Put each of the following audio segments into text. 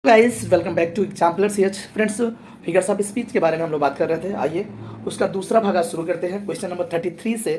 Guys welcome back to exemplar C H. Friends, figures of speech के बारे में हम लोग बात कर रहे थे। आइए उसका दूसरा भाग आज शुरू करते हैं क्वेश्चन नंबर 33 से।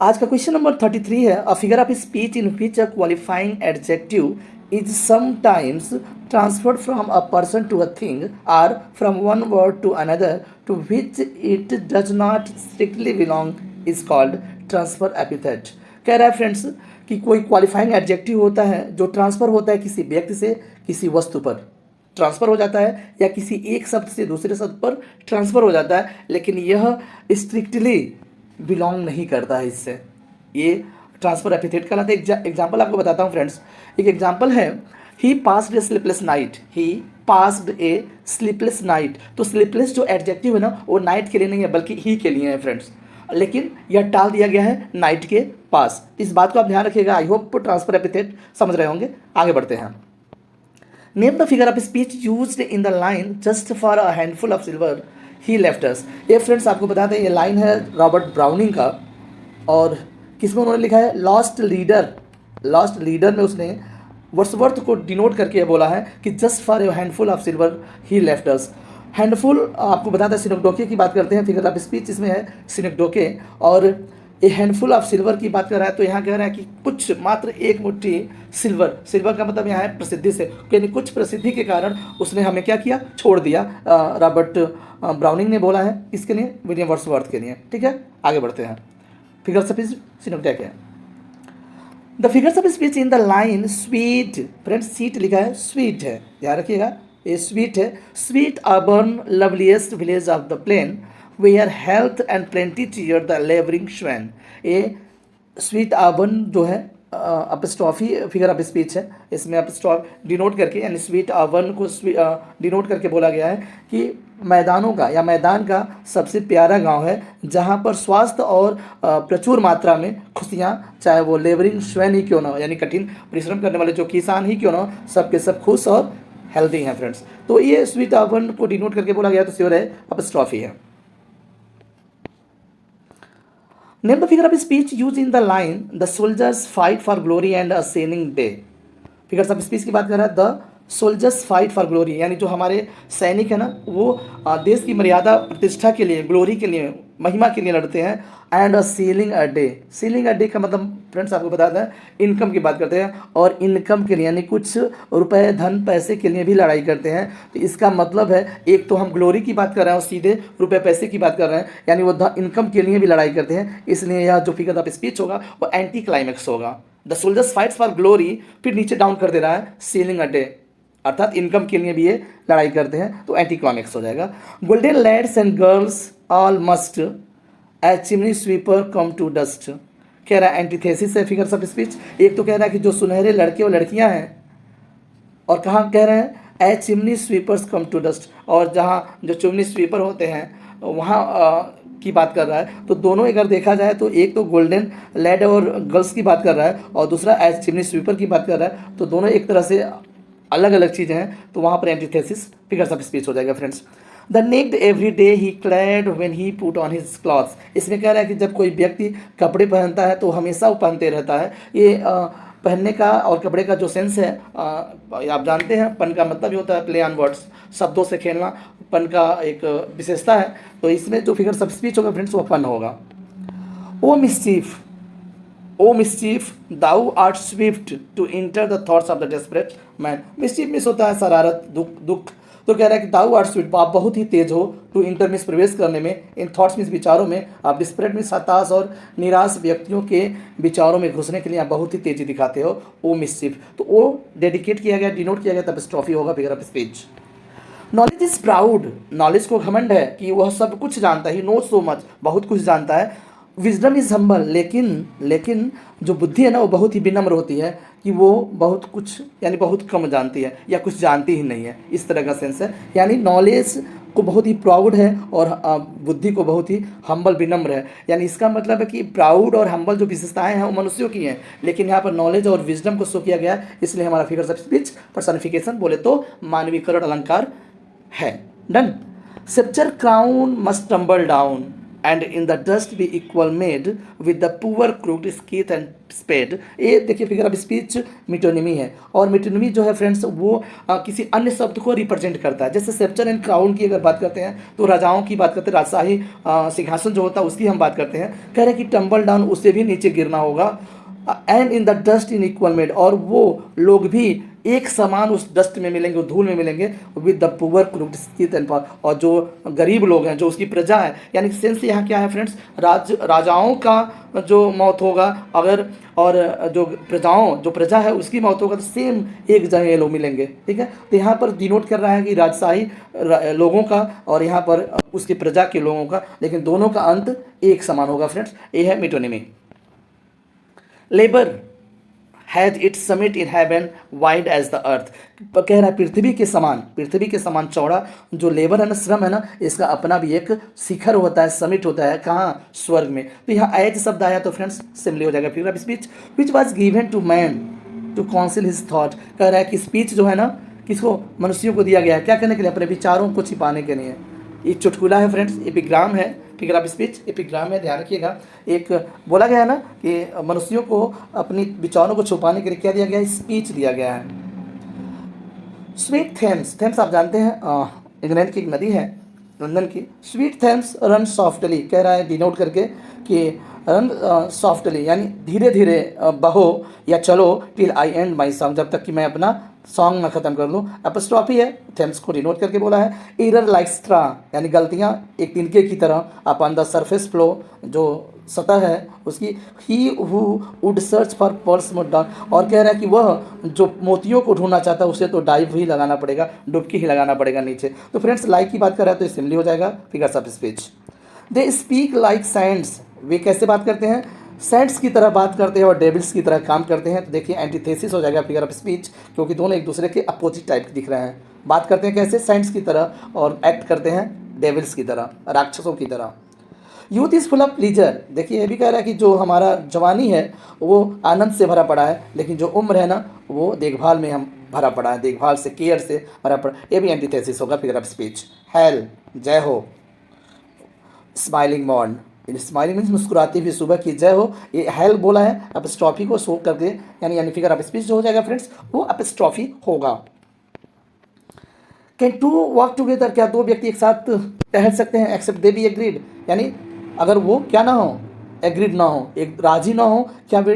आज का क्वेश्चन नंबर 33 है, a figure of speech in which a qualifying adjective is sometimes transferred from a person to a thing और from one word to another to which it does not strictly belong is called transfer epithet. कह रहा है friends कि कोई qualifying adjective होता है जो transfer होता है किसी व्यक्ति से किसी वस्तु पर ट्रांसफ़र हो जाता है, या किसी एक शब्द से दूसरे शब्द पर ट्रांसफ़र हो जाता है, लेकिन यह स्ट्रिक्टली बिलोंग नहीं करता है इससे। ये ट्रांसफ़र एपिथेट कहलाता है। एग्जाम्पल आपको बताता हूँ फ्रेंड्स। एक एग्जाम्पल है, ही पास्ड ए स्लीपलेस नाइट। ही पास्ड ए स्लीपलेस नाइट। तो स्लीपलेस जो एडजेक्टिव है ना, वो नाइट के लिए नहीं है बल्कि ही के लिए है फ्रेंड्स, लेकिन यह टाल दिया गया है नाइट के पास। इस बात को आप ध्यान रखिएगा। आई होप ट्रांसफर एपिथेट समझ रहे होंगे। आगे बढ़ते हैं। Name the figure of speech used in the line just for a handful of silver he left अस। ये फ्रेंड्स आपको बताते हैं, ये लाइन है रॉबर्ट ब्राउनिंग का, और किसमें उन्होंने लिखा है, लॉस्ट लीडर। लॉस्ट लीडर में उसने वर्ड्सवर्थ को डिनोट करके ये बोला है कि just for a handful of silver he left us. Handful आपको बताता है सिनेक्डोके की बात करते हैं। फिगर ऑफ स्पीच इसमें है सिनेक्डोके, और ये हैंडफुल ऑफ सिल्वर की बात कर रहा है। तो यहाँ कह रहा है कि कुछ मात्र एक मुट्ठी सिल्वर। सिल्वर का मतलब यहाँ है प्रसिद्धि से, यानी कुछ प्रसिद्धि के कारण उसने हमें क्या किया, छोड़ दिया। रॉबर्ट ब्राउनिंग ने बोला है इसके लिए, विलियम वर्ड्सवर्थ के लिए। ठीक है, आगे बढ़ते हैं। फिगर्स ऑफ स्पीच सिनेक्डोके है। The figures of speech in the line sweet, friends seat लिखा है, स्वीट है, ध्यान रखिएगा, ये स्वीट है। स्वीट अर्बन loveliest village of the plain where health and plenty cheer the labouring swain. ये स्वीट अर्बन जो है अपस्ट्रॉफी फिगर ऑफ स्पीच है। इसमें अपस्ट्रॉफ डिनोट करके, यानी स्वीट अर्बन को डिनोट करके बोला गया है कि मैदानों का या मैदान का सबसे प्यारा गांव है जहां पर स्वास्थ्य और प्रचुर मात्रा में खुशियां, चाहे वो लेबरिंग श्वेन ही क्यों ना हो, यानी कठिन परिश्रम करने वाले जो किसान ही क्यों ना हो, सबके सब खुश और हेल्दी हैं फ्रेंड्स। तो ये स्वीट अर्बन को डिनोट करके बोला गया, तो श्योर है अपस्ट्रॉफी है। Name the figure of speech use in the line the soldiers fight for glory and a सेनिंग day. Figures of speech की बात कर रहा है। The soldiers fight for glory, यानी जो हमारे सैनिक है ना, वो देश की मर्यादा प्रतिष्ठा के लिए, ग्लोरी के लिए, महिमा के लिए लड़ते हैं। And a ceiling a day. Ceiling a day का मतलब फ्रेंड्स आपको बताते हैं इनकम की बात करते हैं, और इनकम के लिए यानी कुछ रुपए धन पैसे के लिए भी लड़ाई करते हैं। तो इसका मतलब है, एक तो हम ग्लोरी की बात कर रहे हैं और सीधे रुपए पैसे की बात कर रहे हैं, यानी वो इनकम के लिए भी लड़ाई करते हैं। इसलिए यह जो फिगर ऑफ स्पीच होगा वो एंटी क्लाइमैक्स होगा। The soldiers fights for glory, फिर नीचे डाउन कर दे रहा है सीलिंग अ डे, अर्थात इनकम के लिए भी ये लड़ाई करते हैं, तो एंटी क्लाइमैक्स हो जाएगा। Golden lads and girls all must as chimney sweeper come to dust. कह रहा है एंटीथेसिस है फिगर्स ऑफ स्पीच। एक तो कह रहा है कि जो सुनहरे लड़के और लड़कियां हैं, और कहाँ कह रहे हैं as chimney sweepers come to dust, और जहाँ जो चिमनी स्वीपर होते हैं वहाँ की बात कर रहा है। तो दोनों अगर देखा जाए तो एक तो गोल्डन लैड और गर्ल्स की बात कर रहा है, और दूसरा एज चिमनी स्वीपर की बात कर रहा है। तो दोनों एक तरह से अलग अलग चीज़ें हैं, तो वहाँ पर एंटीथेसिस फिगर्स ऑफ स्पीच हो जाएगा friends. The naked every day he clad when he put on his clothes. इसमें कह रहा है कि जब कोई व्यक्ति कपड़े पहनता है तो हमेशा वो पहनते रहता है। ये पहनने का और कपड़े का जो सेंस है, आप जानते हैं पन का मतलब ही होता है प्ले ऑन वर्ड्स, शब्दों से खेलना पन का एक विशेषता है। तो इसमें जो फिगर्स ऑफ स्पीच होगा फ्रेंड्स वो पन होगा। O mischief, O mischief thou art swift to enter the thoughts of the desperate man. Mischief मिस होता है शरारत, दुख। तो कह रहा है कि दाउ आर्ट स्विफ्ट, आप बहुत ही तेज हो, टू इंटर मिस प्रवेश करने में, इन थॉट्स मिस विचारों में, आप डिस्परेट मिस हताश और निराश व्यक्तियों के विचारों में घुसने के लिए आप बहुत ही तेजी दिखाते हो। ओ मिस्चीफ, तो ओ डेडिकेट किया गया, डिनोट किया गया, तब स्ट्रॉफी होगा figure of speech. Knowledge is proud, knowledge को घमंड है कि वह सब कुछ जानता है, ही नोज सो मच, बहुत कुछ जानता है। विजडम इज हम्बल, लेकिन जो बुद्धि है ना वो बहुत ही विनम्र होती है, कि वो बहुत कुछ यानी बहुत कम जानती है या कुछ जानती ही नहीं है, इस तरह का सेंस है। यानी नॉलेज को बहुत ही प्राउड है और बुद्धि को बहुत ही हम्बल विनम्र है। यानी इसका मतलब है कि प्राउड और हम्बल जो विशेषताएं हैं वो मनुष्यों की हैं, लेकिन यहाँ पर नॉलेज और विजडम को शो किया गया है, इसलिए हमारा फिगर्स ऑफ स्पीच पर्सनिफिकेशन बोले तो मानवीकरण अलंकार है। Done. Sceptre crown must tumble down. And in the dust be equal made with the poor crooked scythe and spade. ये देखिए फिगर ऑफ स्पीच मिटोनिमी है, और मिटोनिमी जो है फ्रेंड्स वो किसी अन्य शब्द को रिप्रेजेंट करता है। जैसे सेप्टर एंड क्राउन की अगर बात करते हैं तो राजाओं की बात करते हैं, राजशाही सिंहासन जो होता है उसकी हम बात करते हैं। कह रहे हैं कि टम्बल डाउन, उससे भी नीचे गिरना होगा। And in the dust in equal made, और वो लोग भी एक समान उस डस्ट में मिलेंगे, उस धूल में मिलेंगे। With the poor crooked scythe and power, और जो गरीब लोग हैं, जो उसकी प्रजा है, यानी सेंस यहाँ क्या है फ्रेंड्स, राजाओं का जो मौत होगा अगर, और जो प्रजा है उसकी मौत होगा, तो सेम एक जगह ये लोग मिलेंगे। ठीक है, तो यहाँ पर डिनोट कर रहा है कि राजशाही लोगों का और यहाँ पर उसकी प्रजा के लोगों का, लेकिन दोनों का अंत एक समान होगा फ्रेंड्स। ये है metonymy. Labour has its summit in heaven wide as the earth, कह रहा है पृथ्वी के समान चौड़ा जो लेबर है ना, श्रम है ना, इसका अपना भी एक शिखर होता है, समिट होता है। कहाँ? स्वर्ग में। तो यहाँ एज शब्द आया तो फ्रेंड्स सिमिली हो जाएगा figure of speech. Which was given to man to counsel his thought, कह रहा है कि स्पीच जो है ना किसको? मनुष्यों को दिया गया है, क्या करने के लिए? अपने विचारों को छिपाने के लिए। एक चुटकुला है फ्रेंड्स, एपिग्राम है, फिगर ऑफ स्पीच एपिग्राम है, ध्यान रखिएगा। एक बोला गया है ना कि मनुष्यों को अपनी विचारों को छुपाने के लिए क्या दिया गया है? स्पीच दिया गया है। स्वीट थेम्स, थेम्स आप जानते हैं इंग्लैंड की एक नदी है, लंदन की। स्वीट थेम्स रन सॉफ्टली, कह रहा है डिनोट करके कि रन सॉफ्टली यानी धीरे धीरे बहो या चलो, till I and my song, जब तक कि मैं अपना सॉन्ग में ख़त्म कर लूँ। एपोस्ट्रॉफी है, थेम्स को डिनोट करके बोला है। एरर लाइक स्ट्रा, यानी गलतियाँ एक तिनके की तरह। अपॉन द सरफेस फ्लो, जो सतह है उसकी। He who would search for pearls must down, और कह रहा है कि वह जो मोतियों को ढूंढना चाहता है उसे तो डाइव ही लगाना पड़ेगा, डुबकी ही लगाना पड़ेगा नीचे। तो फ्रेंड्स लाइक की बात कर रहा है तो सिमिली हो जाएगा figures of speech. They speak like sands, वे कैसे बात करते हैं? सैंड्स की तरह बात करते हैं और डेविल्स की तरह काम करते हैं। तो देखिए एंटीथेसिस हो जाएगा फिगर ऑफ स्पीच, क्योंकि दोनों एक दूसरे के अपोजिट टाइप के दिख रहे हैं। बात करते हैं कैसे? सैंड्स की तरह, और एक्ट करते हैं डेविल्स की तरह, राक्षसों की तरह। Youth is full of pleaser, देखिए ये भी कह रहा है कि जो हमारा जवानी है वो आनंद से भरा पड़ा है, लेकिन जो उम्र है ना वो देखभाल में हम भरा पड़ा है, देखभाल से, केयर से भरा पड़ा। ये भी एंटीथेसिस होगा फिगर ऑफ स्पीच। हेल, जय हो। स्माइलिंग मॉर्न, स्माइलिंग मीन्स मुस्कुराती हुई सुबह की जय हो, ये हेल बोला है एपिस्ट्रॉफी को शो करके, यानी फिगर ऑफ स्पीच जो हो जाएगा फ्रेंड्स वो एपिस्ट्रॉफी होगा। कैन टू वॉक टुगेदर, क्या दो व्यक्ति एक साथ टहल सकते हैं? एक्सेप्ट दे बी एग्रीड, यानी अगर वो क्या ना हो, एग्रीड ना हो, एक राजी ना हो, क्या वे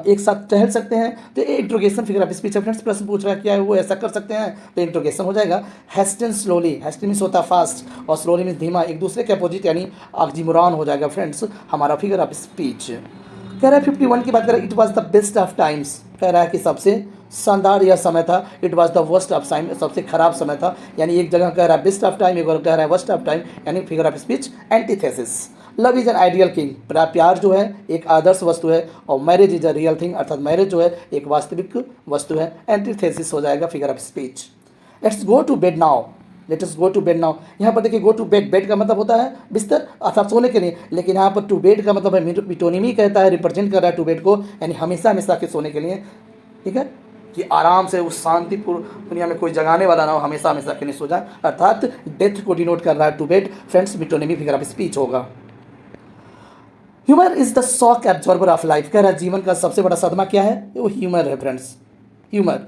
एक साथ टहल सकते हैं? तो ये इंट्रोगेशन फिगर ऑफ स्पीच है फ्रेंड्स। प्रश्न पूछ रहा है क्या है वो ऐसा कर सकते हैं, तो इंट्रोगेशन हो जाएगा। हेस्टन स्लोली, हेस्टन मीन्स होता फास्ट और स्लोली मीन्स धीमा, एक दूसरे के अपोजिट यानी ऑक्सीमोरॉन हो जाएगा फ्रेंड्स हमारा फिगर ऑफ स्पीच। कह रहा है 51 की बात करें, it was the best of times, कह रहा है कि सबसे शानदार यह समय था। It was the worst of time, सबसे खराब समय था, यानी एक जगह कह रहा है बेस्ट ऑफ टाइम, एक और कह रहा है वर्स्ट ऑफ टाइम, यानी figure of speech antithesis. Love is an ideal king, प्यार जो है एक आदर्श वस्तु है, और marriage is a real thing, अर्थात मैरिज जो है एक वास्तविक वस्तु है। एंटीथेसिस हो जाएगा figure of speech. Let's go to bed now, let us go to bed now, यहाँ पर देखिए गो टू बेड, बेड का मतलब होता है बिस्तर अर्थात सोने के लिए, लेकिन यहाँ पर टू बेड का मतलब है मिटोनिमी कहता है, रिप्रेजेंट कर रहा है टू बेड को, यानी हमेशा हमेशा के सोने के लिए। ठीक है, कि आराम से उस शांतिपूर्ण दुनिया में कोई जगाने वाला ना हो, हमेशा हमेशा के लिए सो जाए, अर्थात डेथ को डिनोट कर रहा है to bed friends, metonymy figure of speech होगा। Humour is the shock absorber of life, कह रहा है जीवन का सबसे बड़ा सदमा क्या है? वो ह्यूमर है friends, humour.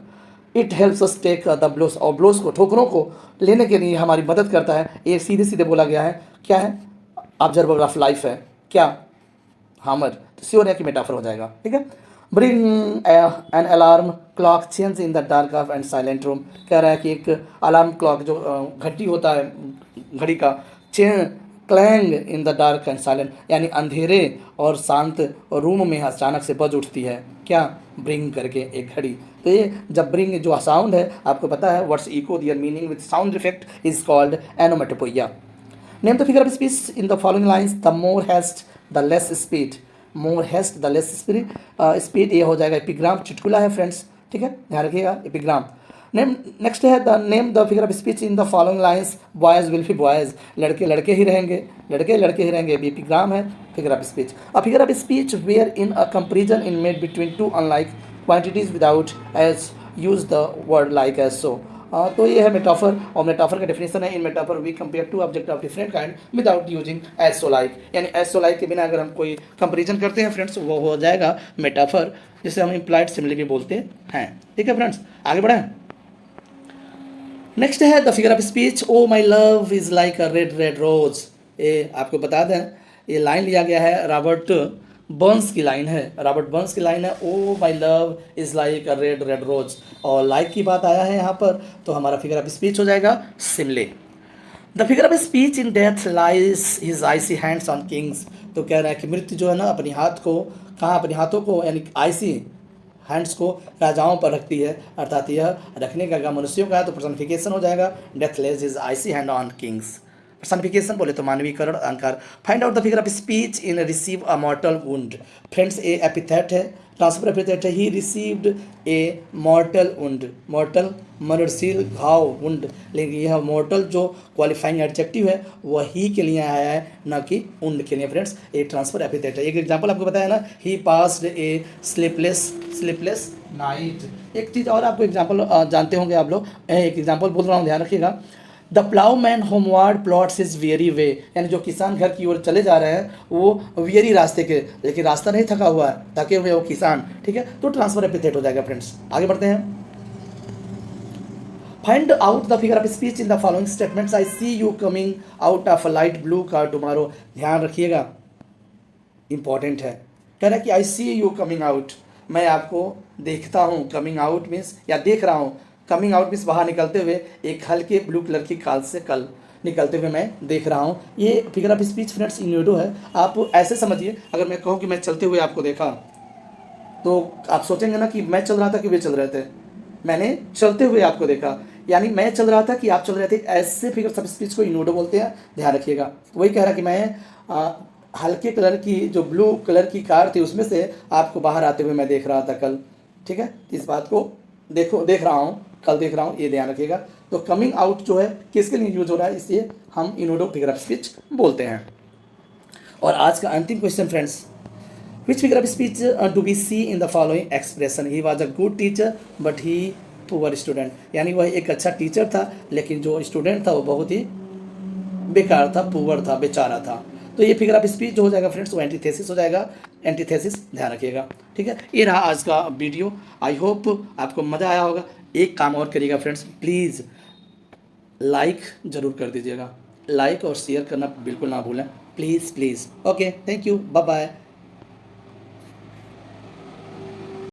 It helps us take the blows, और ब्लोस को, ठोकरों को लेने के लिए हमारी मदद करता है। ये सीधे सीधे बोला गया है, क्या है? ऑब्जर्वर ऑफ लाइफ है, क्या? हैमर, तो श्योर है कि मेटाफर हो जाएगा। ठीक है, bring an alarm clock change in the dark of and silent room, कह रहा है कि एक अलार्म क्लॉक जो घंटी होता है घड़ी का, clang in the dark and silent, यानी अंधेरे और शांत रूम में अचानक से बज उठती है, क्या? ब्रिंग करके एक घड़ी। तो ये जब ब्रिंग जो साउंड है आपको पता है, words echo their meaning with sound effect is called onomatopoeia. Name the figure of speech in the following lines, the more haste the less speed, more haste the less speed, ये हो जाएगा epigram, चुटकुला है friends. ठीक है, ध्यान रखिएगा, epigram. Name next है the name the figure of speech in the following lines, boys will be boys, लड़के लड़के ही रहेंगे, लड़के लड़के ही रहेंगे, एपिग्राम है figure of speech. A figure of speech where in a comparison in made between two unlike quantities without as use the word like as so, तो ये है मेटाफर, और मेटाफर का डेफिनेशन है, in metaphor we compare two object of different kind without using as so like, यानी as so like के बिना अगर हम कोई कंपेरिजन करते हैं फ्रेंड्स वो हो जाएगा मेटाफर, जिसे हम इम्प्लाइड सिमिली भी बोलते हैं। ठीक है फ्रेंड्स, आगे बढ़ें। नेक्स्ट है the figure of speech, O my love is like a red red rose. ये आपको बता दें, ये लाइन लिया गया है रॉबर्ट बर्न्स की लाइन है, रॉबर्ट बर्न्स की लाइन है, O my love is like a red red rose, और लाइक की बात आया है यहाँ पर, तो हमारा फिगर ऑफ स्पीच हो जाएगा simile. The figure of speech in death lays his icy hands on kings, तो कह रहा है कि मृत्यु जो है ना अपनी हाथ को, कहाँ अपने हाथों को, यानी आइसी हैंड्स को राजाओं पर रखती है, अर्थात यह रखने का मनुष्यों का है, तो पर्सनिफिकेशन हो जाएगा, death lays his icy hand on kings. Personification बोले तो मानवीकरण अलंकार। Find out the figure of speech in receive a mortal wound, friends a epithet है, ट्रांसफर एपिथेट है, ही रिसीव्ड ए मॉर्टल वुंड, मॉर्टल मरणशील घाव वुंड, लेकिन यह मॉर्टल जो क्वालिफाइंग एडजेक्टिव है वह ही के लिए आया है, न कि उंड के लिए फ्रेंड्स, ए ट्रांसफर एपिथेट है। एक एग्जांपल आपको बताया ना, ही पास्ड ए स्लीपलेस नाइट। एक चीज़ और आपको एग्जांपल जानते होंगे आप लोग, एक एग्जांपल बोल रहा हूँ, ध्यान रखिएगा। The ploughman homeward plods his weary way, यानी जो किसान घर की ओर चले जा रहे हैं वो वेरी रास्ते के, लेकिन रास्ता नहीं थका हुआ है, थके हुए वो किसान। ठीक है, तो ट्रांसफर एपिथेट हो जाएगा फ्रेंड्स। आगे बढ़ते हैं। Find out the figure of speech in the following statements, I see you coming out of a light blue car tomorrow. ध्यान रखिएगा, इंपॉर्टेंट है, कह रहा है कि I see you coming out, मैं आपको देखता हूँ, कमिंग आउट मीन्स या देख रहा हूँ, कमिंग आउट मीन्स बाहर निकलते हुए, एक हल्के ब्लू कलर की कार से कल निकलते हुए मैं देख रहा हूँ। ये फिगर ऑफ स्पीच फ्रेंड्स इन्यूडो है। आप ऐसे समझिए, अगर मैं कहूँ कि मैं चलते हुए आपको देखा, तो आप सोचेंगे ना कि मैं चल रहा था कि वे चल रहे थे, मैंने चलते हुए आपको देखा, यानी मैं चल रहा था कि आप चल रहे थे, ऐसे फिगर ऑफ स्पीच को इन्यूडो बोलते हैं, ध्यान रखिएगा। वही कह रहा कि मैं हल्के कलर की जो ब्लू कलर की कार थी उसमें से आपको बाहर आते हुए मैं देख रहा था कल। ठीक है, इस बात को देख रहा हूँ, कल देख रहा हूँ, ये ध्यान रखिएगा। तो कमिंग आउट जो है किसके लिए यूज हो रहा है, इसलिए हम इनोडो फिगर ऑफ स्पीच बोलते हैं। और आज का अंतिम question friends, which figure of speech do we see in the following expression, he was a good teacher but he poor student, यानी वह एक अच्छा टीचर था लेकिन जो स्टूडेंट था वो बहुत ही बेकार था, पुअर था, बेचारा था। तो ये फिगर ऑफ स्पीच जो हो जाएगा फ्रेंड्स वो एंटीथेसिस हो जाएगा, एंटीथेसिस ध्यान रखिएगा। ठीक है, ये रहा आज का वीडियो, आई होप आपको मज़ा आया होगा। एक काम और करिएगा फ्रेंड्स, प्लीज़ लाइक ज़रूर कर दीजिएगा, लाइक और शेयर करना बिल्कुल ना भूलें, please please. Okay, thank you, bye bye.